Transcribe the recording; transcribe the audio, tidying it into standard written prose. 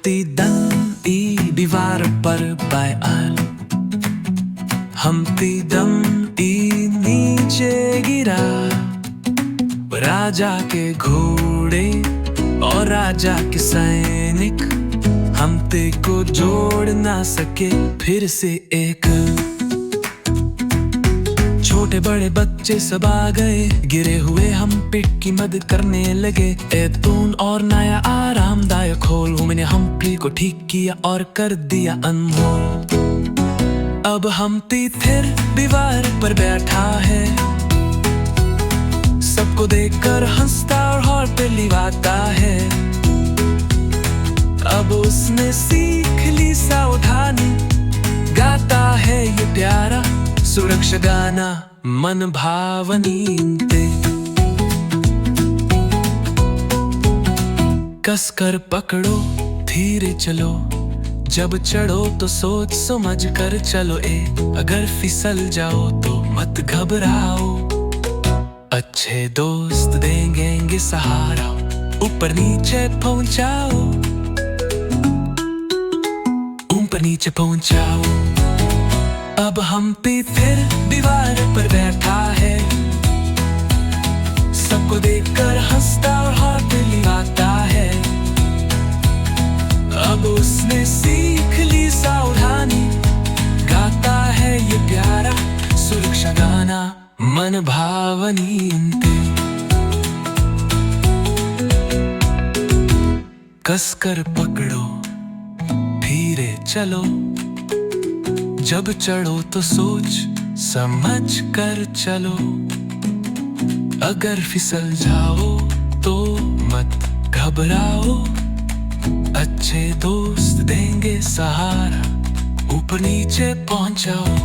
Humpty Dumpty दीवार पर बायाल, Humpty Dumpty नीचे गिरा। राजा के घोड़े और राजा के सैनिक हम्प्टी को जोड़ ना सके फिर से एक। छोटे बड़े बच्चे सब आ गए, गिरे हुए हम्प्टी की मदद करने लगे। एतून और नया आरामदायक होल मैंने हम्प्टी को ठीक किया और कर दिया अनमोल। अब हम्प्टी फिर दीवार पर बैठा है, सबको देखकर हंसता और हॉर्न पे लिवाता है। अब उसने सीख ली सावधानी, गाता है ये प्यारा सुरक्षा गाना मन भावनी ते। कसकर पकड़ो धीरे चलो, जब चढ़ो तो सोच समझ कर चलो। अगर फिसल जाओ तो मत घबराओ, अच्छे दोस्त देंगे सहारा। ऊपर नीचे पहुंचाओ, ऊपर नीचे पहुंचाओ। अब हम्प्टी फिर दीवार पर बैठा है, सबको देखकर हंसता और हाथ मिलाता है। अब उसने सीख ली सावधानी, गाता है ये प्यारा सुरक्षा गाना मन भावनी ते। कसकर पकड़ो धीरे चलो, जब चढ़ो तो सोच समझ कर चलो। अगर फिसल जाओ तो मत घबराओ, अच्छे दोस्त देंगे सहारा। ऊपर नीचे पहुंचाओ।